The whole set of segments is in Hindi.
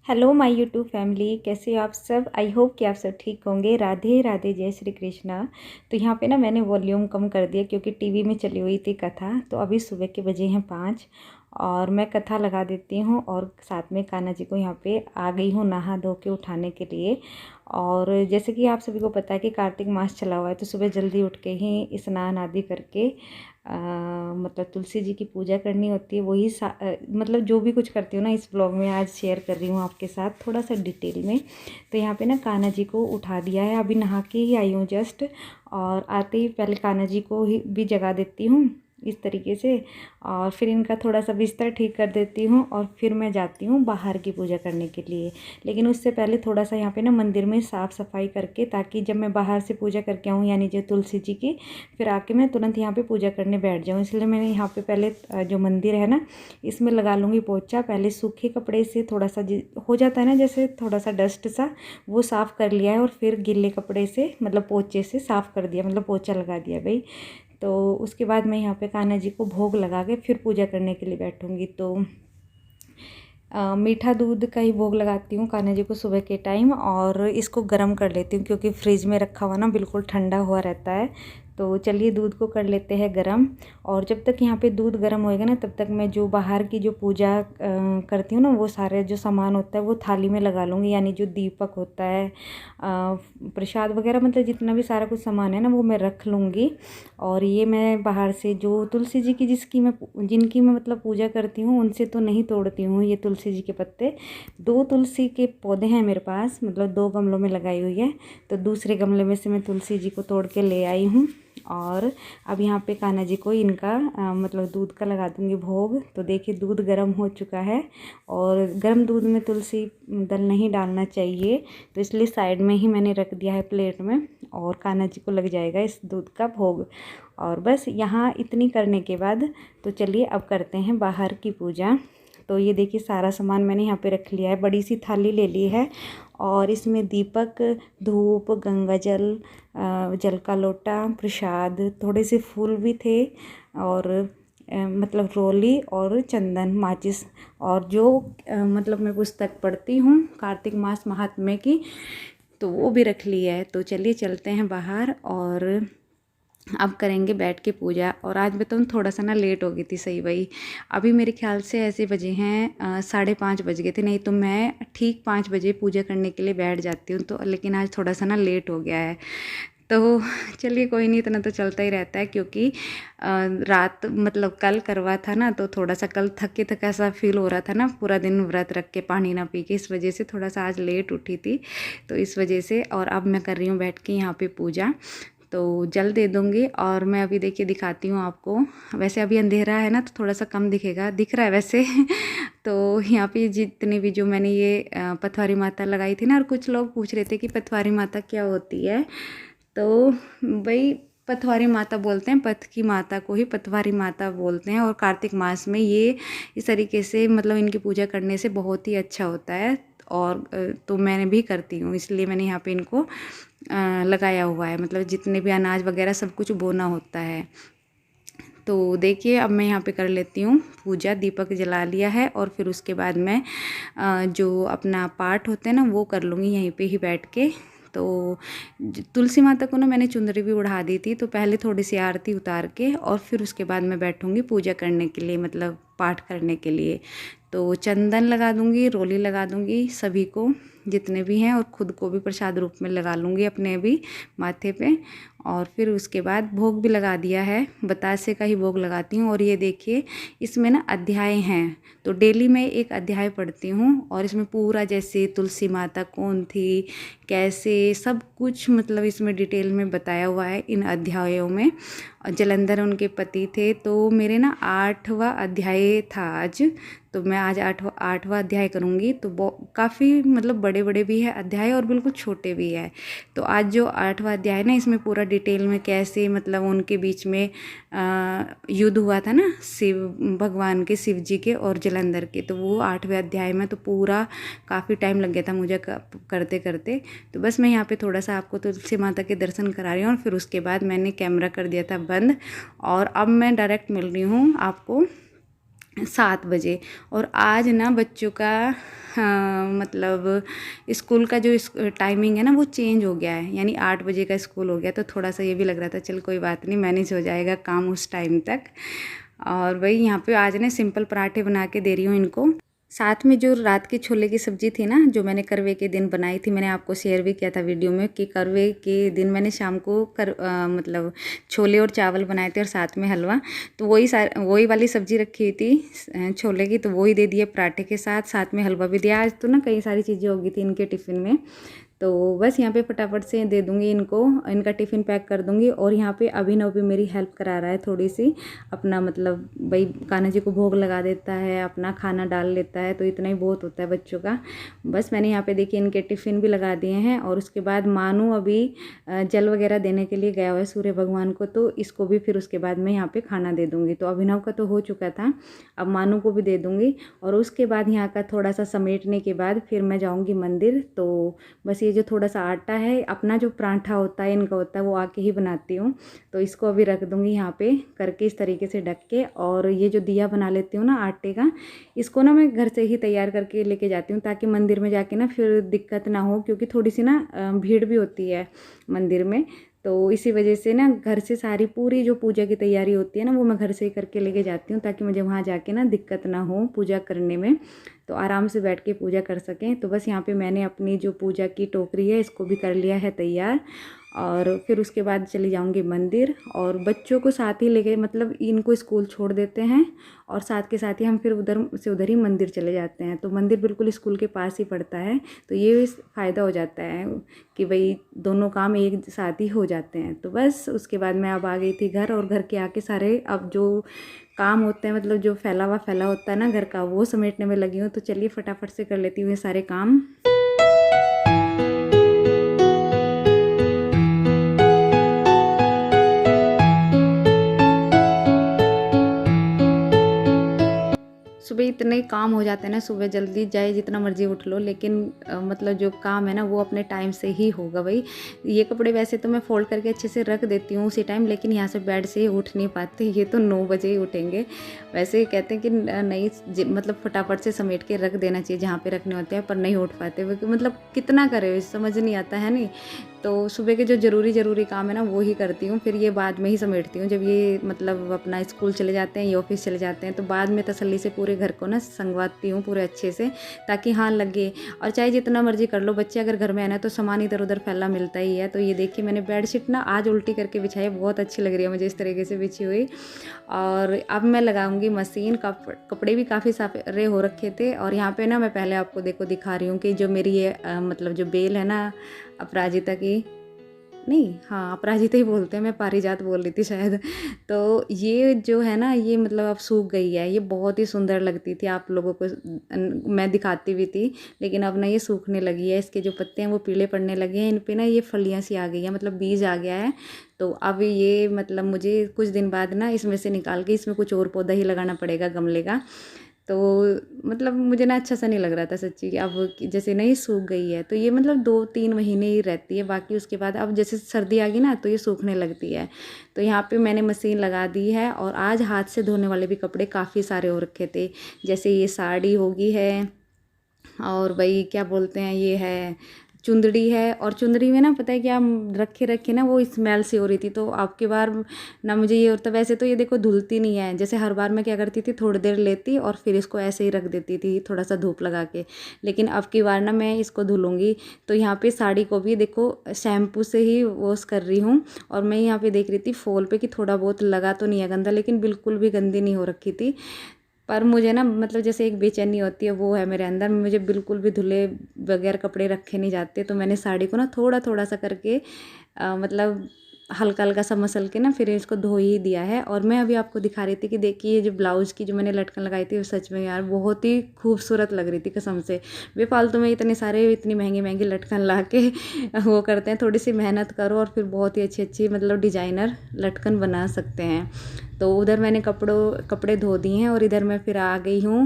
हेलो माय यूट्यूब फैमिली, कैसे हो आप सब। आई होप कि आप सब ठीक होंगे। राधे राधे, जय श्री कृष्णा। तो यहाँ पे ना मैंने वॉल्यूम कम कर दिया क्योंकि टीवी में चली हुई थी कथा। तो अभी सुबह के बजे हैं 5 और मैं कथा लगा देती हूँ और साथ में कान्हा जी को यहाँ पे आ गई हूँ नहा धो के उठाने के लिए। और जैसे कि आप सभी को पता है कि कार्तिक मास चला हुआ है, तो सुबह जल्दी उठ के ही स्नान आदि करके मतलब तुलसी जी की पूजा करनी होती है। वही मतलब जो भी कुछ करती हूँ ना, इस ब्लॉग में आज शेयर कर रही हूँ आपके साथ थोड़ा सा डिटेल में। तो यहाँ पे ना कान्हा जी को उठा दिया है, अभी नहा के ही आई हूँ जस्ट। और आते ही पहले कान्हा जी को ही भी जगा देती हूँ इस तरीके से, और फिर इनका थोड़ा सा बिस्तर ठीक कर देती हूँ और फिर मैं जाती हूँ बाहर की पूजा करने के लिए। लेकिन उससे पहले थोड़ा सा यहाँ पे ना मंदिर में साफ़ सफाई करके, ताकि जब मैं बाहर से पूजा करके आऊँ यानी जो तुलसी जी की, फिर आके मैं तुरंत यहाँ पे पूजा करने बैठ जाऊँ। इसलिए मैंने यहाँ पे पहले जो मंदिर है ना, इसमें लगा लूँगी पोछा। पहले सूखे कपड़े से थोड़ा सा हो जाता है ना, जैसे थोड़ा सा डस्ट सा, वो साफ़ कर लिया है और फिर गीले कपड़े से मतलब पोछे से साफ़ कर दिया, मतलब पोछा लगा दिया भाई। तो उसके बाद मैं यहाँ पे कान्हा जी को भोग लगा के फिर पूजा करने के लिए बैठूँगी। तो मीठा दूध का ही भोग लगाती हूँ कान्हा जी को सुबह के टाइम, और इसको गर्म कर लेती हूँ क्योंकि फ्रिज में रखा हुआ ना बिल्कुल ठंडा हुआ रहता है। तो चलिए दूध को कर लेते हैं गरम। और जब तक यहाँ पे दूध गरम होएगा ना, तब तक मैं जो बाहर की जो पूजा करती हूँ ना, वो सारे जो सामान होता है वो थाली में लगा लूँगी। यानी जो दीपक होता है, प्रसाद वगैरह, मतलब जितना भी सारा कुछ सामान है ना, वो मैं रख लूँगी। और ये मैं बाहर से जो तुलसी जी की जिनकी मैं मतलब पूजा करती हूँ, उनसे तो नहीं तोड़ती हूँ ये तुलसी जी के पत्ते। 2 तुलसी के पौधे हैं मेरे पास, मतलब 2 गमलों में लगाई हुई है। तो दूसरे गमले में से मैं तुलसी जी को तोड़ के ले आई हूँ। और अब यहाँ पे कान्हा जी को इनका मतलब दूध का लगा दूँगी भोग। तो देखिए दूध गर्म हो चुका है, और गर्म दूध में तुलसी दल नहीं डालना चाहिए, तो इसलिए साइड में ही मैंने रख दिया है प्लेट में, और कान्हा जी को लग जाएगा इस दूध का भोग। और बस यहाँ इतनी करने के बाद तो चलिए अब करते हैं बाहर की पूजा। तो ये देखिए सारा सामान मैंने यहाँ पे रख लिया है, बड़ी सी थाली ले ली है, और इसमें दीपक, धूप, गंगा जल, जल का लोटा, प्रसाद, थोड़े से फूल भी थे, और मतलब रोली और चंदन, माचिस, और जो मतलब मैं पुस्तक पढ़ती हूँ कार्तिक मास महात्म्य की, तो वो भी रख लिया है। तो चलिए चलते हैं बाहर और अब करेंगे बैठ के पूजा। और आज बताऊँ थोड़ा सा ना लेट हो गई थी, सही वही अभी मेरे ख्याल से ऐसे बजे हैं 5:30 बज गए थे। नहीं तो मैं ठीक 5 बजे पूजा करने के लिए बैठ जाती हूँ, तो लेकिन आज थोड़ा सा ना लेट हो गया है। तो चलिए कोई नहीं, इतना तो चलता ही रहता है, क्योंकि रात मतलब कल करवा था ना, तो थोड़ा सा कल थके थका सा फील हो रहा था ना, पूरा दिन व्रत रख के पानी ना पी के, इस वजह से थोड़ा सा आज लेट उठी थी, तो इस वजह से। और अब मैं कर रही हूँ बैठ के यहाँ पे पूजा, तो जल दे दूँगी। और मैं अभी देखिए दिखाती हूँ आपको। वैसे अभी अंधेरा है ना, तो थोड़ा सा कम दिखेगा, दिख रहा है वैसे तो यहाँ पे जितनी भी जो मैंने ये पथवारी माता लगाई थी ना, और कुछ लोग पूछ रहे थे कि पथवारी माता क्या होती है, तो भाई पथवारी माता बोलते हैं, पथ की माता को ही पथवारी माता बोलते हैं। और कार्तिक मास में ये इस तरीके से मतलब इनकी पूजा करने से बहुत ही अच्छा होता है। और तो मैंने भी करती हूँ, इसलिए मैंने यहाँ पे इनको लगाया हुआ है, मतलब जितने भी अनाज वगैरह सब कुछ बोना होता है। तो देखिए अब मैं यहाँ पे कर लेती हूँ पूजा, दीपक जला लिया है, और फिर उसके बाद मैं जो अपना पाठ होते हैं ना, वो कर लूँगी यहीं पे ही बैठ के। तो तुलसी माता को ना मैंने चुंदरी भी उड़ा दी थी, तो पहले थोड़ी सी आरती उतार के और फिर उसके बाद मैं बैठूँगी पूजा करने के लिए, मतलब पाठ करने के लिए। तो चंदन लगा दूँगी, रोली लगा दूँगी सभी को जितने भी हैं, और ख़ुद को भी प्रसाद रूप में लगा लूँगी अपने भी माथे पे। और फिर उसके बाद भोग भी लगा दिया है, बतासे का ही भोग लगाती हूँ। और ये देखिए इसमें ना अध्याय हैं, तो डेली मैं एक अध्याय पढ़ती हूँ, और इसमें पूरा जैसे तुलसी माता कौन थी, कैसे, सब कुछ मतलब इसमें डिटेल में बताया हुआ है इन अध्यायों में। जलंधर उनके पति थे, तो मेरे ना 8वां अध्याय था आज, तो मैं आज 8वां अध्याय करूँगी। तो काफ़ी मतलब बड़े बड़े भी है अध्याय और बिल्कुल छोटे भी है। तो आज जो 8वां अध्याय है ना, इसमें पूरा डिटेल में कैसे मतलब उनके बीच में युद्ध हुआ था ना, शिव भगवान के, शिव जी के और जलंधर के, तो वो 8वें अध्याय में तो पूरा काफ़ी टाइम लग गया था मुझे करते करते। तो बस मैं यहाँ पे थोड़ा सा आपको तुलसी माता के दर्शन करा रही हूँ, और फिर उसके बाद मैंने कैमरा कर दिया था बंद। और अब मैं डायरेक्ट मिल रही हूँ आपको 7 बजे। और आज ना बच्चों का मतलब स्कूल का जो टाइमिंग है ना वो चेंज हो गया है, यानी 8 बजे का स्कूल हो गया। तो थोड़ा सा ये भी लग रहा था चल कोई बात नहीं, मैनेज हो जाएगा काम उस टाइम तक। और वही यहाँ पे आज ना सिंपल पराठे बना के दे रही हूँ इनको। साथ में जो रात की छोले की सब्ज़ी थी ना, जो मैंने करवे के दिन बनाई थी, मैंने आपको शेयर भी किया था वीडियो में कि करवे के दिन मैंने शाम को मतलब छोले और चावल बनाए थे और साथ में हलवा। तो वही वाली सब्ज़ी रखी हुई थी छोले की, तो वही दे दिए पराठे के साथ, साथ में हलवा भी दिया। आज तो ना कई सारी चीज़ें हो गई थी इनके टिफ़िन में, तो बस यहाँ पे फटाफट से दे दूँगी इनको, इनका टिफ़िन पैक कर दूँगी। और यहाँ पे अभिनव भी मेरी हेल्प करा रहा है थोड़ी सी, अपना मतलब भाई कान्हा जी को भोग लगा देता है, अपना खाना डाल लेता है, तो इतना ही बहुत होता है बच्चों का। बस मैंने यहाँ पे देखिए इनके टिफ़िन भी लगा दिए हैं। और उसके बाद मानू अभी जल वगैरह देने के लिए गया हुआ है सूर्य भगवान को, तो इसको भी फिर उसके बाद मैं यहाँ पर खाना दे दूँगी। तो अभिनव का तो हो चुका था, अब मानू को भी दे दूँगी। और उसके बाद यहाँ का थोड़ा सा समेटने के बाद फिर मैं जाऊँगी मंदिर। तो बस ये जो थोड़ा सा आटा है, अपना जो पराठा होता है इनका होता है, वो आके ही बनाती हूँ। तो इसको अभी रख दूँगी यहाँ पे करके इस तरीके से ढक के। और ये जो दिया बना लेती हूँ ना आटे का, इसको ना मैं घर से ही तैयार करके लेके जाती हूँ, ताकि मंदिर में जाके ना फिर दिक्कत ना हो, क्योंकि थोड़ी सी ना भीड़ भी होती है मंदिर में। तो इसी वजह से ना घर से सारी पूरी जो पूजा की तैयारी होती है ना, वो मैं घर से ही करके लेके जाती हूँ, ताकि मुझे वहाँ जाके ना दिक्कत ना हो पूजा करने में, तो आराम से बैठ के पूजा कर सकें। तो बस यहाँ पे मैंने अपनी जो पूजा की टोकरी है इसको भी कर लिया है तैयार। और फिर उसके बाद चली जाऊँगी मंदिर, और बच्चों को साथ ही लेके मतलब इनको स्कूल छोड़ देते हैं, और साथ के साथ ही हम फिर उधर से उधर ही मंदिर चले जाते हैं। तो मंदिर बिल्कुल स्कूल के पास ही पड़ता है, तो ये फ़ायदा हो जाता है कि भाई दोनों काम एक साथ ही हो जाते हैं। तो बस उसके बाद मैं अब आ गई थी घर, और घर के आके सारे अब जो काम होते हैं, मतलब जो फैला होता है ना घर का, वो समेटने में लगी हूँ। तो चलिए फटाफट से कर लेती हूँ ये सारे काम। सुबह इतने काम हो जाते हैं ना, सुबह जल्दी जाए जितना मर्जी उठ लो, लेकिन मतलब जो काम है ना वो अपने टाइम से ही होगा भाई। ये कपड़े वैसे तो मैं फोल्ड करके अच्छे से रख देती हूँ उसी टाइम, लेकिन यहाँ से बेड से उठ नहीं पाते, ये तो 9 बजे ही उठेंगे। वैसे कहते हैं कि नहीं मतलब फटाफट से समेट के रख देना चाहिए जहाँ पे रखने होते हैं, पर नहीं उठ पाते, मतलब कितना करे समझ नहीं आता है नहीं। तो सुबह के जो ज़रूरी काम है ना वो ही करती हूँ, फिर ये बाद में ही समेटती हूँ जब ये मतलब अपना स्कूल चले जाते हैं या ऑफिस चले जाते हैं। तो बाद में तसल्ली से पूरे घर को ना संगवाती हूँ पूरे अच्छे से, ताकि हाँ लगे। और चाहे जितना मर्जी कर लो, बच्चे अगर घर में आना तो सामान इधर उधर फैला मिलता ही है। तो ये देखिए मैंने बेडशीट ना आज उल्टी करके बिछाई है, बहुत अच्छी लग रही है मुझे इस तरीके से बिछी हुई। और अब मैं लगाऊंगी मशीन, कपड़े भी काफ़ी सारे हो रखे थे। और यहाँ पे ना मैं पहले आपको दिखा रही हूँ कि जो मेरी ये मतलब जो बेल है ना अपराजिता की, नहीं हाँ अपराजिता ही बोलते हैं, मैं पारिजात बोल रही थी शायद। तो ये जो है ना ये मतलब अब सूख गई है, ये बहुत ही सुंदर लगती थी, आप लोगों को मैं दिखाती भी थी, लेकिन अब ना ये सूखने लगी है। इसके जो पत्ते हैं वो पीले पड़ने लगे हैं, इन पे ना ये फलियाँ सी आ गई है, मतलब बीज आ गया है। तो अब ये मतलब मुझे कुछ दिन बाद ना इसमें से निकाल के इसमें कुछ और पौधा ही लगाना पड़ेगा गमले का। तो मतलब मुझे ना अच्छा सा नहीं लग रहा था सच्ची, कि अब जैसे नहीं सूख गई है। तो ये मतलब 2-3 महीने ही रहती है, बाकी उसके बाद अब जैसे सर्दी आ गई ना तो ये सूखने लगती है। तो यहाँ पे मैंने मशीन लगा दी है। और आज हाथ से धोने वाले भी कपड़े काफ़ी सारे हो रखे थे, जैसे ये साड़ी होगी है, और भाई क्या बोलते हैं ये है चुंदड़ी है। और चुंदड़ी में ना पता है क्या रखे ना वो स्मेल सी हो रही थी। तो अब की बार ना मुझे ये होता, वैसे तो ये देखो धुलती नहीं है, जैसे हर बार मैं क्या करती थी थोड़ी देर लेती और फिर इसको ऐसे ही रख देती थी थोड़ा सा धूप लगा के, लेकिन अब की बार ना मैं इसको धुलूँगी। तो यहाँ पे साड़ी को भी देखो शैम्पू से ही वॉश कर रही हूँ। और मैं यहाँ पे देख रही थी फॉल पे कि थोड़ा बहुत लगा तो नहीं है गंदा, लेकिन बिल्कुल भी गंदी नहीं हो रखी थी। पर मुझे ना मतलब जैसे एक बेचैनी होती है वो है मेरे अंदर, मुझे बिल्कुल भी धुले बगैर कपड़े रखे नहीं जाते। तो मैंने साड़ी को ना थोड़ा थोड़ा सा करके मतलब हल्का हल्का सा मसल के ना फिर इसको धो ही दिया है। और मैं अभी आपको दिखा रही थी कि देखिए ये जो ब्लाउज़ की जो मैंने लटकन लगाई थी वो सच में यार बहुत ही खूबसूरत लग रही थी कसम से। बेफालतू में इतने सारे इतनी महंगी महंगी लटकन ला के वो करते हैं, थोड़ी सी मेहनत करो और फिर बहुत ही अच्छी अच्छी मतलब डिज़ाइनर लटकन बना सकते हैं। तो उधर मैंने कपड़े धो दिए हैं और इधर मैं फिर आ गई हूँ,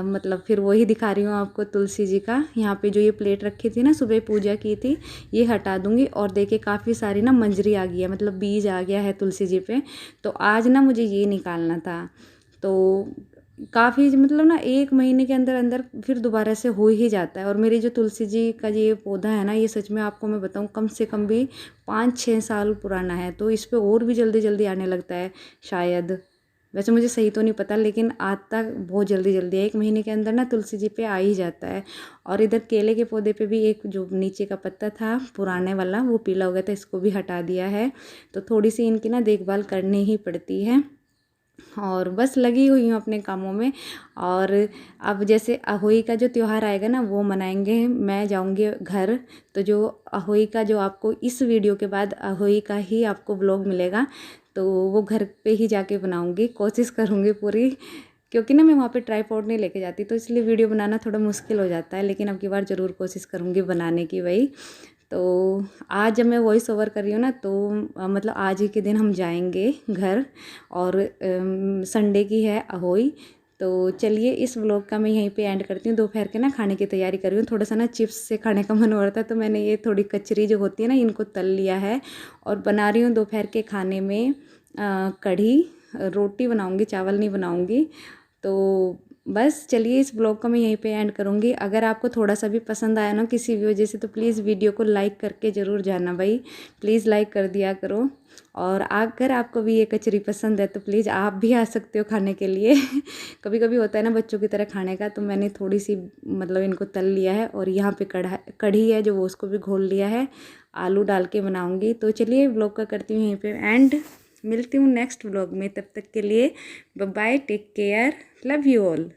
मतलब फिर वही दिखा रही हूँ आपको तुलसी जी का। यहाँ पे जो ये प्लेट रखी थी ना, सुबह पूजा की थी, ये हटा दूँगी। और देखिए काफ़ी सारी ना मंजरी आ गई है, मतलब बीज आ गया है तुलसी जी पे। तो आज ना मुझे ये निकालना था, तो काफ़ी मतलब ना 1 महीने के अंदर अंदर फिर दोबारा से हो ही जाता है। और मेरी जो तुलसी जी का ये पौधा है ना, ये सच में आपको मैं बताऊँ कम से कम भी 5-6 साल पुराना है, तो इस पे और भी जल्दी जल्दी आने लगता है शायद। वैसे मुझे सही तो नहीं पता, लेकिन आता बहुत जल्दी जल्दी है, 1 महीने के अंदर ना तुलसी जी पे आ ही जाता है। और इधर केले के पौधे पे भी एक जो नीचे का पत्ता था पुराने वाला, वो पीला हो गया था, इसको भी हटा दिया है। तो थोड़ी सी इनकी ना देखभाल करनी ही पड़ती है, और बस लगी हुई हूँ अपने कामों में। और अब जैसे अहोई का जो त्यौहार आएगा ना, वो मनाएंगे, मैं जाऊँगी घर। तो जो अहोई का, जो आपको इस वीडियो के बाद अहोई का ही आपको व्लॉग मिलेगा, तो वो घर पे ही जाके बनाऊँगी, कोशिश करूँगी पूरी। क्योंकि ना मैं वहाँ पे ट्राईपॉड नहीं लेके जाती, तो इसलिए वीडियो बनाना थोड़ा मुश्किल हो जाता है, लेकिन अब की बार ज़रूर कोशिश करूँगी बनाने की वही। तो आज जब मैं वॉइस ओवर कर रही हूँ ना, तो मतलब आज ही के दिन हम जाएंगे घर, और संडे की है अहोई। तो चलिए इस व्लॉग का मैं यहीं पे एंड करती हूँ। दोपहर के ना खाने की तैयारी कर रही हूँ, थोड़ा सा ना चिप्स से खाने का मन हो रहा था, तो मैंने ये थोड़ी कचरी जो होती है ना, इनको तल लिया है। और बना रही हूँ दोपहर के खाने में कढ़ी, रोटी बनाऊँगी, चावल नहीं बनाऊँगी। तो बस चलिए इस ब्लॉग को मैं यहीं पे एंड करूँगी। अगर आपको थोड़ा सा भी पसंद आया ना किसी भी वजह से, तो प्लीज़ वीडियो को लाइक करके ज़रूर जाना भाई, प्लीज़ लाइक कर दिया करो। और अगर आपको भी ये कचरी पसंद है, तो प्लीज़ आप भी आ सकते हो खाने के लिए। कभी कभी होता है ना बच्चों की तरह खाने का, तो मैंने थोड़ी सी मतलब इनको तल लिया है, और यहाँ पे कढ़ी है जो वो, उसको भी घोल लिया है, आलू डाल के बनाऊँगी। तो चलिए व्लॉग का करती हूँ यहीं पर एंड, मिलती हूँ नेक्स्ट व्लॉग में। तब तक के लिए bye bye, take care, love you all.